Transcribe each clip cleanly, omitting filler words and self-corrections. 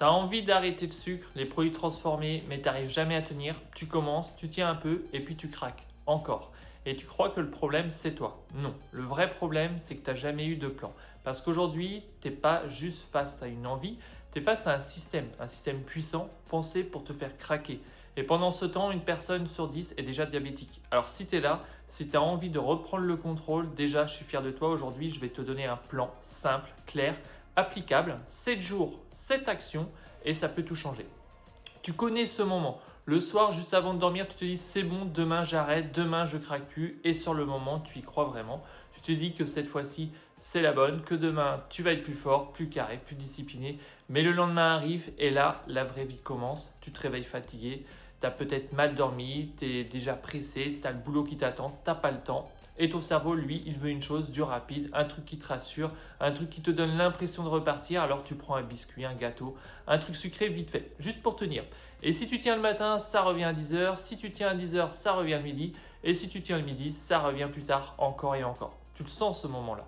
Tu as envie d'arrêter le sucre, les produits transformés, mais tu n'arrives jamais à tenir. Tu commences, tu tiens un peu et puis tu craques. Encore. Et tu crois que le problème, c'est toi. Non. Le vrai problème, c'est que tu n'as jamais eu de plan. Parce qu'aujourd'hui, tu n'es pas juste face à une envie, tu es face à un système puissant, pensé pour te faire craquer. Et pendant ce temps, une personne sur 10 est déjà diabétique. Alors si tu es là, si tu as envie de reprendre le contrôle, déjà je suis fier de toi. Aujourd'hui, je vais te donner un plan simple, clair, applicable, 7 jours, 7 actions et ça peut tout changer. Tu connais ce moment. Le soir, juste avant de dormir, tu te dis c'est bon, demain j'arrête, demain je craque plus. Et sur le moment, tu y crois vraiment. Tu te dis que cette fois-ci, c'est la bonne, que demain tu vas être plus fort, plus carré, plus discipliné. Mais le lendemain arrive et là, la vraie vie commence. Tu te réveilles fatigué, tu as peut-être mal dormi, tu es déjà pressé, tu as le boulot qui t'attend, tu n'as pas le temps. Et ton cerveau, lui, il veut une chose, du rapide, un truc qui te rassure, un truc qui te donne l'impression de repartir. Alors tu prends un biscuit, un gâteau, un truc sucré vite fait, juste pour tenir. Et si tu tiens le matin, ça revient à 10h. Si tu tiens à 10h, ça revient le midi. Et si tu tiens le midi, ça revient plus tard, encore et encore. Tu le sens ce moment-là.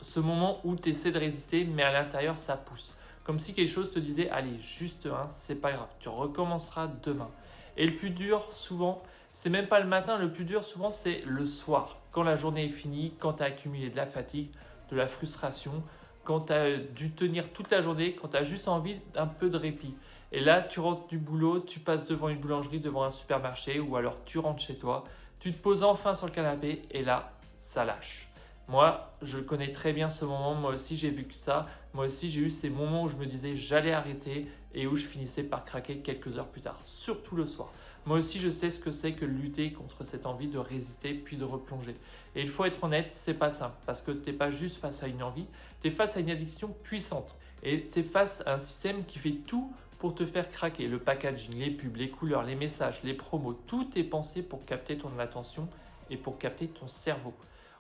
Ce moment où tu essaies de résister, mais à l'intérieur, ça pousse. Comme si quelque chose te disait, allez, juste un, c'est pas grave, tu recommenceras demain. Et le plus dur, souvent, c'est même pas le matin, le plus dur, souvent, c'est le soir. Quand la journée est finie, quand tu as accumulé de la fatigue, de la frustration, quand tu as dû tenir toute la journée, quand tu as juste envie d'un peu de répit. Et là, tu rentres du boulot, tu passes devant une boulangerie, devant un supermarché, ou alors tu rentres chez toi, tu te poses enfin sur le canapé, et là, ça lâche. Moi, je connais très bien ce moment. Moi aussi, j'ai vu que ça. Moi aussi, j'ai eu ces moments où je me disais j'allais arrêter et où je finissais par craquer quelques heures plus tard, surtout le soir. Moi aussi, je sais ce que c'est que lutter contre cette envie de résister puis de replonger. Et il faut être honnête, c'est pas simple parce que tu n'es pas juste face à une envie, tu es face à une addiction puissante et tu es face à un système qui fait tout pour te faire craquer. Le packaging, les pubs, les couleurs, les messages, les promos, tout est pensé pour capter ton attention et pour capter ton cerveau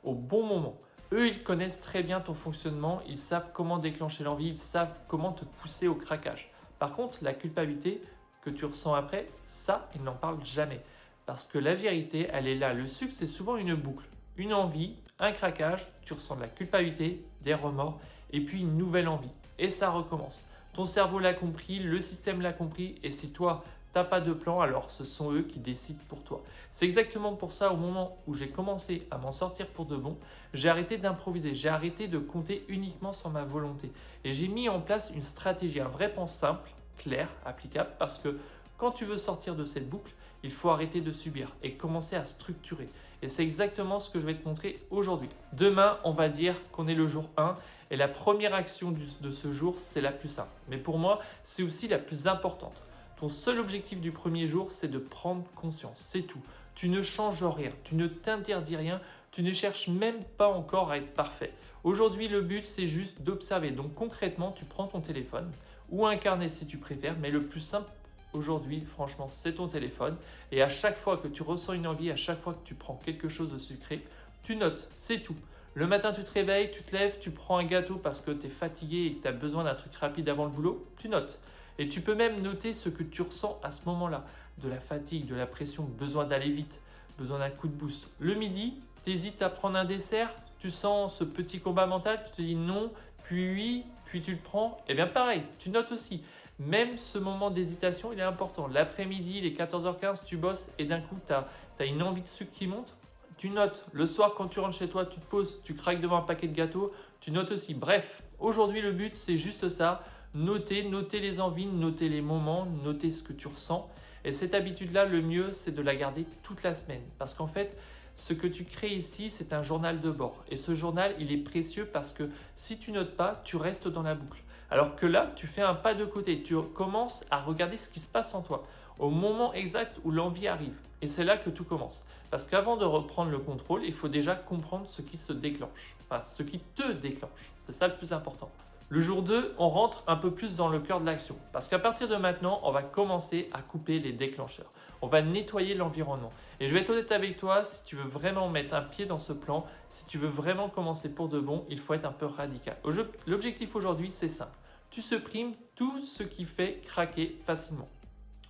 au bon moment. Eux, ils connaissent très bien ton fonctionnement, ils savent comment déclencher l'envie, ils savent comment te pousser au craquage. Par contre, la culpabilité que tu ressens après, ça, ils n'en parlent jamais. Parce que la vérité, elle est là. Le sucre, c'est souvent une boucle. Une envie, un craquage, tu ressens de la culpabilité, des remords, et puis une nouvelle envie. Et ça recommence. Ton cerveau l'a compris, le système l'a compris, et si toi, t'as pas de plan, alors ce sont eux qui décident pour toi. C'est exactement pour ça, au moment où j'ai commencé à m'en sortir pour de bon, j'ai arrêté d'improviser, j'ai arrêté de compter uniquement sur ma volonté. Et j'ai mis en place une stratégie, un vrai plan simple, clair, applicable, parce que quand tu veux sortir de cette boucle, il faut arrêter de subir et commencer à structurer. Et c'est exactement ce que je vais te montrer aujourd'hui. Demain, on va dire qu'on est le jour 1 et la première action de ce jour, c'est la plus simple. Mais pour moi, c'est aussi la plus importante. Ton seul objectif du premier jour, c'est de prendre conscience. C'est tout. Tu ne changes rien, tu ne t'interdis rien, tu ne cherches même pas encore à être parfait. Aujourd'hui, le but, c'est juste d'observer. Donc concrètement, tu prends ton téléphone ou un carnet si tu préfères, mais le plus simple aujourd'hui, franchement, c'est ton téléphone. Et à chaque fois que tu ressens une envie, à chaque fois que tu prends quelque chose de sucré, tu notes, c'est tout. Le matin, tu te réveilles, tu te lèves, tu prends un gâteau parce que tu es fatigué et que tu as besoin d'un truc rapide avant le boulot, tu notes. Et tu peux même noter ce que tu ressens à ce moment-là. De la fatigue, de la pression, besoin d'aller vite, besoin d'un coup de boost. Le midi, tu hésites à prendre un dessert, tu sens ce petit combat mental, tu te dis non, puis oui, puis tu le prends. Et bien pareil, tu notes aussi. Même ce moment d'hésitation, il est important. L'après-midi, les 14h15, tu bosses et d'un coup, tu as une envie de sucre qui monte. Tu notes. Le soir, quand tu rentres chez toi, tu te poses, tu craques devant un paquet de gâteaux, tu notes aussi. Bref, aujourd'hui, le but, c'est juste ça. Noter les envies, noter les moments, noter ce que tu ressens. Et cette habitude-là, le mieux, c'est de la garder toute la semaine. Parce qu'en fait, ce que tu crées ici, c'est un journal de bord. Et ce journal, il est précieux parce que si tu notes pas, tu restes dans la boucle. Alors que là, tu fais un pas de côté. Tu commences à regarder ce qui se passe en toi au moment exact où l'envie arrive. Et c'est là que tout commence. Parce qu'avant de reprendre le contrôle, il faut déjà comprendre ce qui se déclenche. Enfin, ce qui te déclenche. C'est ça le plus important. Le jour 2, on rentre un peu plus dans le cœur de l'action parce qu'à partir de maintenant, on va commencer à couper les déclencheurs. On va nettoyer l'environnement. Et je vais être honnête avec toi, si tu veux vraiment mettre un pied dans ce plan, si tu veux vraiment commencer pour de bon, il faut être un peu radical. L'objectif aujourd'hui, c'est simple. Tu supprimes tout ce qui fait craquer facilement.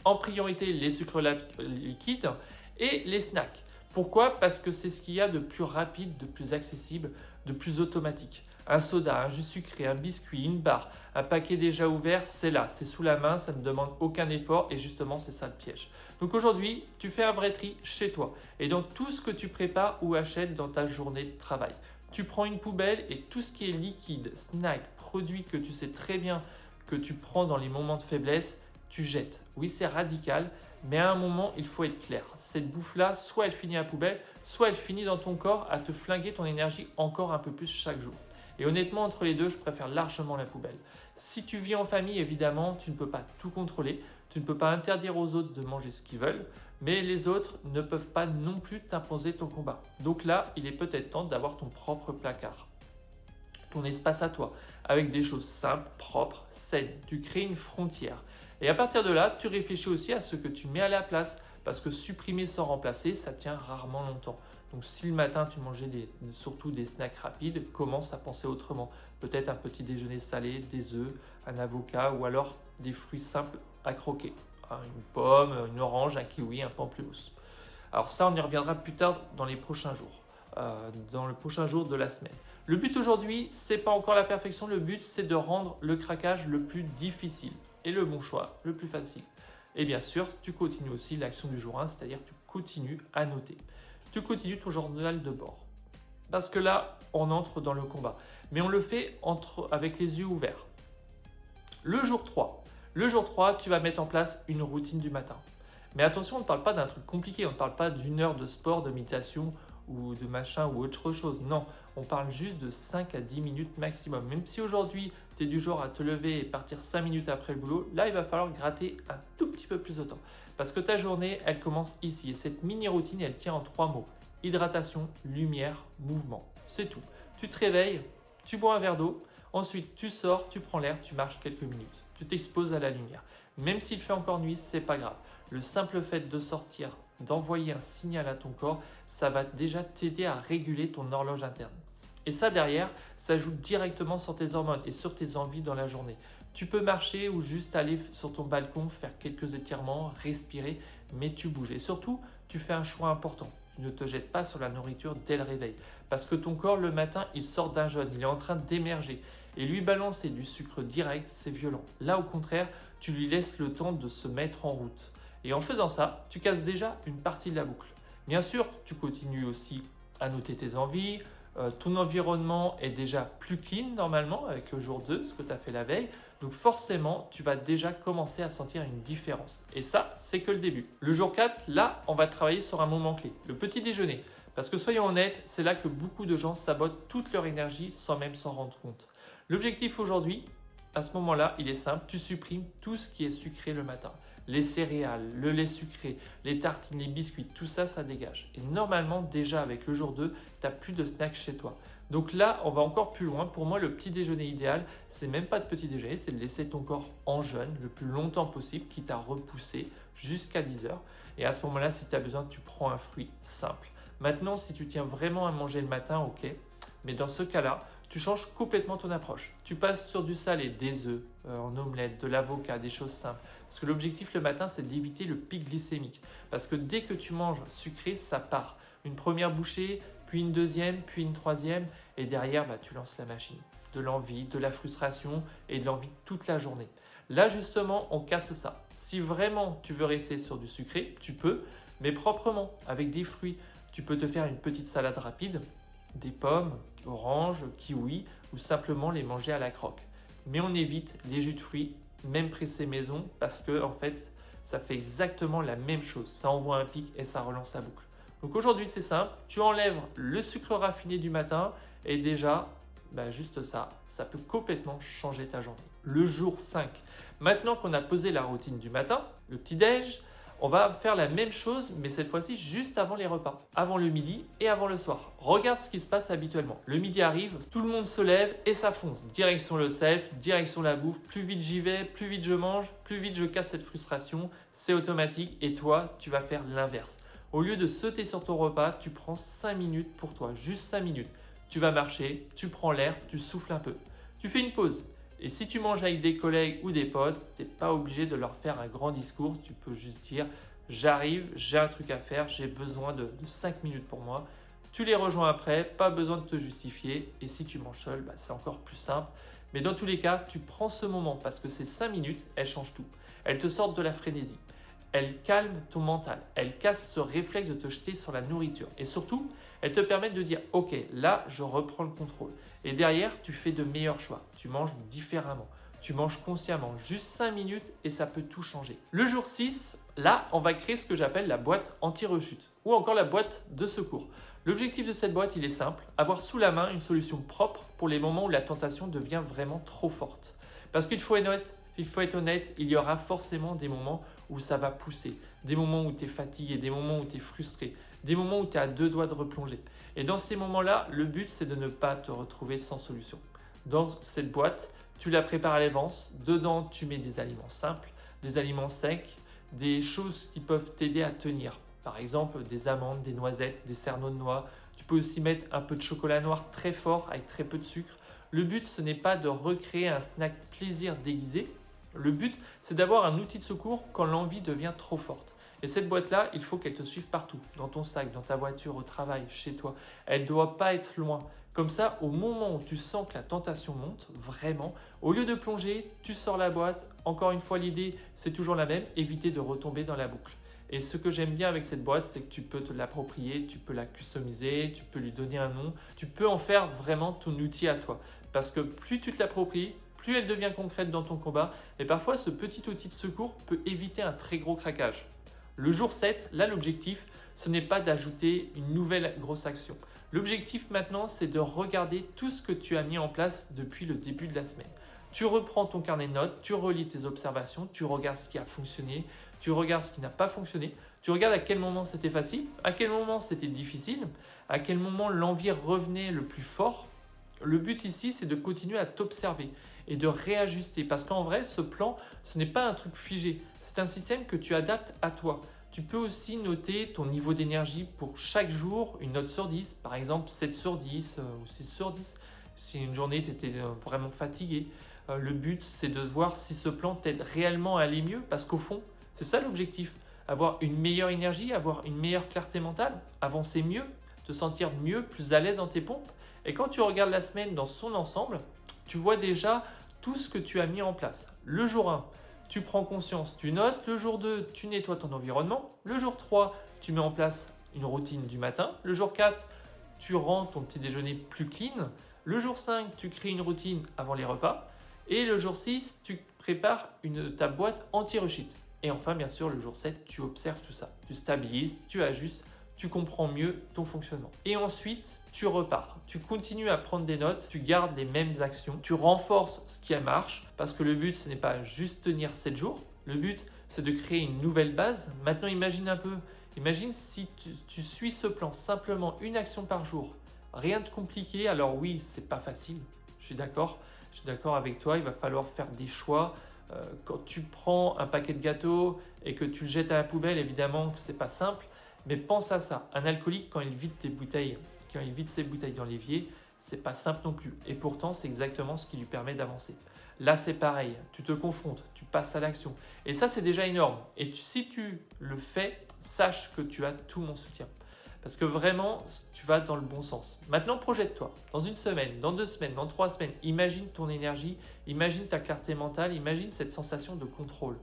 En priorité, les sucres liquides et les snacks. Pourquoi ? Parce que c'est ce qu'il y a de plus rapide, de plus accessible, de plus automatique. Un soda, un jus sucré, un biscuit, une barre, un paquet déjà ouvert, c'est là, c'est sous la main, ça ne demande aucun effort et justement c'est ça le piège. Donc aujourd'hui, tu fais un vrai tri chez toi et dans tout ce que tu prépares ou achètes dans ta journée de travail. Tu prends une poubelle et tout ce qui est liquide, snack, produits que tu sais très bien que tu prends dans les moments de faiblesse, tu jettes. Oui, c'est radical, mais à un moment, il faut être clair. Cette bouffe-là, soit elle finit à la poubelle, soit elle finit dans ton corps à te flinguer ton énergie encore un peu plus chaque jour. Et honnêtement, entre les deux, je préfère largement la poubelle. Si tu vis en famille, évidemment, tu ne peux pas tout contrôler, tu ne peux pas interdire aux autres de manger ce qu'ils veulent, mais les autres ne peuvent pas non plus t'imposer ton combat. Donc là, il est peut-être temps d'avoir ton propre placard, ton espace à toi, avec des choses simples, propres, saines. Tu crées une frontière. Et à partir de là, tu réfléchis aussi à ce que tu mets à la place, parce que supprimer sans remplacer, ça tient rarement longtemps. Donc si le matin tu mangeais surtout des snacks rapides, commence à penser autrement. Peut-être un petit déjeuner salé, des œufs, un avocat ou alors des fruits simples à croquer. Une pomme, une orange, un kiwi, un pamplemousse. Alors ça, on y reviendra plus tard dans les prochains jours, dans le prochain jour de la semaine. Le but aujourd'hui, c'est pas encore la perfection, le but c'est de rendre le craquage le plus difficile et le bon choix le plus facile. Et bien sûr, tu continues aussi l'action du jour 1, c'est-à-dire tu continues à noter. Tu continues ton journal de bord. Parce que là, on entre dans le combat. Mais on le fait avec les yeux ouverts. Le jour 3. Le jour 3, tu vas mettre en place une routine du matin. Mais attention, on ne parle pas d'un truc compliqué, on ne parle pas d'une heure de sport, de méditation ou de machin ou autre chose. Non, on parle juste de 5 à 10 minutes maximum. Même si aujourd'hui, tu es du genre à te lever et partir 5 minutes après le boulot, là, il va falloir gratter un tout petit peu plus de temps. Parce que ta journée, elle commence ici. Et cette mini-routine, elle tient en 3 mots. Hydratation, lumière, mouvement. C'est tout. Tu te réveilles, tu bois un verre d'eau, ensuite tu sors, tu prends l'air, tu marches quelques minutes. Tu t'exposes à la lumière. Même s'il fait encore nuit, c'est pas grave. Le simple fait de sortir, d'envoyer un signal à ton corps, ça va déjà t'aider à réguler ton horloge interne. Et ça derrière, ça joue directement sur tes hormones et sur tes envies dans la journée. Tu peux marcher ou juste aller sur ton balcon, faire quelques étirements, respirer, mais tu bouges. Et surtout, tu fais un choix important. Tu ne te jettes pas sur la nourriture dès le réveil. Parce que ton corps, le matin, il sort d'un jeûne, il est en train d'émerger. Et lui balancer du sucre direct, c'est violent. Là, au contraire, tu lui laisses le temps de se mettre en route. Et en faisant ça, tu casses déjà une partie de la boucle. Bien sûr, tu continues aussi à noter tes envies. Ton environnement est déjà plus clean normalement avec le jour 2, ce que tu as fait la veille. Donc forcément, tu vas déjà commencer à sentir une différence. Et ça, c'est que le début. Le jour 4, là, on va travailler sur un moment clé, le petit déjeuner. Parce que soyons honnêtes, c'est là que beaucoup de gens sabotent toute leur énergie sans même s'en rendre compte. L'objectif aujourd'hui, à ce moment-là, il est simple, tu supprimes tout ce qui est sucré le matin. Les céréales, le lait sucré, les tartines, les biscuits, tout ça, ça dégage. Et normalement, déjà avec le jour 2, tu n'as plus de snacks chez toi. Donc là, on va encore plus loin. Pour moi, le petit déjeuner idéal, c'est même pas de petit déjeuner, c'est de laisser ton corps en jeûne le plus longtemps possible, quitte à repousser jusqu'à 10 heures. Et à ce moment-là, si tu as besoin, tu prends un fruit simple. Maintenant, si tu tiens vraiment à manger le matin, ok. Mais dans ce cas-là, tu changes complètement ton approche. Tu passes sur du salé, des œufs en omelette, de l'avocat, des choses simples. Parce que l'objectif le matin, c'est d'éviter le pic glycémique. Parce que dès que tu manges sucré, ça part. Une première bouchée, puis une deuxième, puis une troisième. Et derrière, tu lances la machine. De l'envie, de la frustration et de l'envie toute la journée. Là, justement, on casse ça. Si vraiment tu veux rester sur du sucré, tu peux, mais proprement, avec des fruits. Tu peux te faire une petite salade rapide, des pommes, oranges, kiwis ou simplement les manger à la croque. Mais on évite les jus de fruits, même pressés maison, parce que en fait, ça fait exactement la même chose. Ça envoie un pic et ça relance la boucle. Donc aujourd'hui, c'est simple. Tu enlèves le sucre raffiné du matin et déjà, juste ça, ça peut complètement changer ta journée. Le jour 5. Maintenant qu'on a posé la routine du matin, le petit-déj, on va faire la même chose, mais cette fois-ci juste avant les repas, avant le midi et avant le soir. Regarde ce qui se passe habituellement. Le midi arrive, tout le monde se lève et ça fonce. Direction le self, direction la bouffe. Plus vite j'y vais, plus vite je mange, plus vite je casse cette frustration. C'est automatique et toi, tu vas faire l'inverse. Au lieu de sauter sur ton repas, tu prends 5 minutes pour toi, juste 5 minutes. Tu vas marcher, tu prends l'air, tu souffles un peu. Tu fais une pause. Et si tu manges avec des collègues ou des potes, tu n'es pas obligé de leur faire un grand discours. Tu peux juste dire « j'arrive, j'ai un truc à faire, j'ai besoin de 5 minutes pour moi ». Tu les rejoins après, pas besoin de te justifier. Et si tu manges seul, c'est encore plus simple. Mais dans tous les cas, tu prends ce moment parce que ces 5 minutes, elles changent tout. Elles te sortent de la frénésie. Elles calment ton mental. Elles cassent ce réflexe de te jeter sur la nourriture. Et surtout, elles te permettent de dire « Ok, là, je reprends le contrôle ». Et derrière, tu fais de meilleurs choix. Tu manges différemment. Tu manges consciemment. Juste 5 minutes et ça peut tout changer. Le jour 6, là, on va créer ce que j'appelle la boîte anti-rechute ou encore la boîte de secours. L'objectif de cette boîte, il est simple, avoir sous la main une solution propre pour les moments où la tentation devient vraiment trop forte. Parce qu'il faut être honnête, il y aura forcément des moments où ça va pousser, des moments où tu es fatigué, des moments où tu es frustré, des moments où tu es à 2 doigts de replonger. Et dans ces moments-là, le but, c'est de ne pas te retrouver sans solution. Dans cette boîte, tu la prépares à l'avance. Dedans, tu mets des aliments simples, des aliments secs, des choses qui peuvent t'aider à tenir. Par exemple, des amandes, des noisettes, des cerneaux de noix. Tu peux aussi mettre un peu de chocolat noir très fort avec très peu de sucre. Le but, ce n'est pas de recréer un snack plaisir déguisé. Le but, c'est d'avoir un outil de secours quand l'envie devient trop forte. Et cette boîte-là, il faut qu'elle te suive partout, dans ton sac, dans ta voiture, au travail, chez toi. Elle ne doit pas être loin. Comme ça, au moment où tu sens que la tentation monte, vraiment, au lieu de plonger, tu sors la boîte. Encore une fois, l'idée, c'est toujours la même, éviter de retomber dans la boucle. Et ce que j'aime bien avec cette boîte, c'est que tu peux te l'approprier, tu peux la customiser, tu peux lui donner un nom, tu peux en faire vraiment ton outil à toi. Parce que plus tu te l'appropries, plus elle devient concrète dans ton combat. Et parfois, ce petit outil de secours peut éviter un très gros craquage. Le jour 7, là, l'objectif, ce n'est pas d'ajouter une nouvelle grosse action. L'objectif maintenant, c'est de regarder tout ce que tu as mis en place depuis le début de la semaine. Tu reprends ton carnet de notes, tu relis tes observations, tu regardes ce qui a fonctionné, tu regardes ce qui n'a pas fonctionné, tu regardes à quel moment c'était facile, à quel moment c'était difficile, à quel moment l'envie revenait le plus fort. Le but ici, c'est de continuer à t'observer et de réajuster parce qu'en vrai, ce plan, ce n'est pas un truc figé, c'est un système que tu adaptes à toi. Tu peux aussi noter ton niveau d'énergie pour chaque jour, une note sur 10, par exemple 7 sur 10 ou 6 sur 10. Si une journée, tu étais vraiment fatigué, le but, c'est de voir si ce plan t'aide réellement à aller mieux parce qu'au fond, c'est ça l'objectif. Avoir une meilleure énergie, avoir une meilleure clarté mentale, avancer mieux, te sentir mieux, plus à l'aise dans tes pompes. Et quand tu regardes la semaine dans son ensemble, tu vois déjà tout ce que tu as mis en place. Le jour 1, tu prends conscience, tu notes. Le jour 2, tu nettoies ton environnement. Le jour 3, tu mets en place une routine du matin. Le jour 4, tu rends ton petit déjeuner plus clean. Le jour 5, tu crées une routine avant les repas. Et le jour 6, tu prépares ta boîte anti-rechute. Et enfin, bien sûr, le jour 7, tu observes tout ça. Tu stabilises, tu ajustes, tu comprends mieux ton fonctionnement. Et ensuite, tu repars. Tu continues à prendre des notes, tu gardes les mêmes actions, tu renforces ce qui marche parce que le but, ce n'est pas juste tenir 7 jours. Le but, c'est de créer une nouvelle base. Maintenant, imagine un peu. Imagine si tu suis ce plan simplement une action par jour. Rien de compliqué. Alors oui, c'est pas facile. Je suis d'accord avec toi. Il va falloir faire des choix. Quand tu prends un paquet de gâteaux et que tu le jettes à la poubelle, évidemment que c'est pas simple. Mais pense à ça, un alcoolique quand il vide ses bouteilles dans l'évier, c'est pas simple non plus. Et pourtant, c'est exactement ce qui lui permet d'avancer. Là, c'est pareil, tu te confrontes, tu passes à l'action. Et ça, c'est déjà énorme. Et si tu le fais, sache que tu as tout mon soutien. Parce que vraiment, tu vas dans le bon sens. Maintenant, projette-toi. Dans une semaine, dans 2 semaines, dans 3 semaines, imagine ton énergie, imagine ta clarté mentale, imagine cette sensation de contrôle.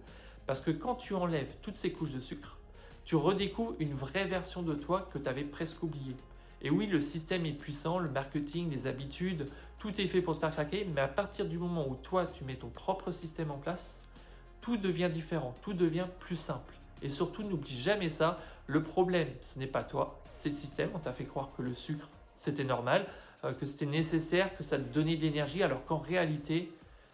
Parce que quand tu enlèves toutes ces couches de sucre, tu redécouvres une vraie version de toi que tu avais presque oubliée. Et oui, le système est puissant, le marketing, les habitudes, tout est fait pour te faire craquer, mais à partir du moment où toi, tu mets ton propre système en place, tout devient différent, tout devient plus simple. Et surtout, n'oublie jamais ça, le problème, ce n'est pas toi, c'est le système. On t'a fait croire que le sucre, c'était normal, que c'était nécessaire, que ça te donnait de l'énergie, alors qu'en réalité,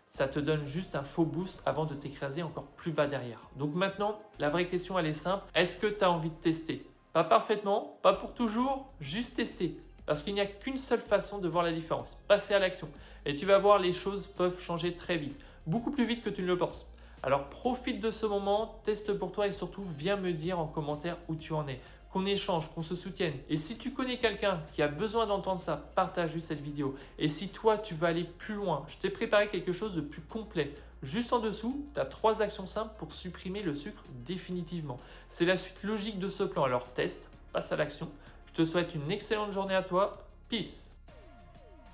ça te donne juste un faux boost avant de t'écraser encore plus bas derrière. Donc maintenant, la vraie question, elle est simple. Est-ce que tu as envie de tester? Pas parfaitement, pas pour toujours, juste tester. Parce qu'il n'y a qu'une seule façon de voir la différence. Passer à l'action. Et tu vas voir, les choses peuvent changer très vite. Beaucoup plus vite que tu ne le penses. Alors profite de ce moment, teste pour toi et surtout viens me dire en commentaire où tu en es. Qu'on échange, qu'on se soutienne. Et si tu connais quelqu'un qui a besoin d'entendre ça, partage-lui cette vidéo. Et si toi, tu veux aller plus loin, je t'ai préparé quelque chose de plus complet. Juste en dessous, tu as 3 actions simples pour supprimer le sucre définitivement. C'est la suite logique de ce plan. Alors teste, passe à l'action. Je Je te souhaite une excellente journée à toi. Peace.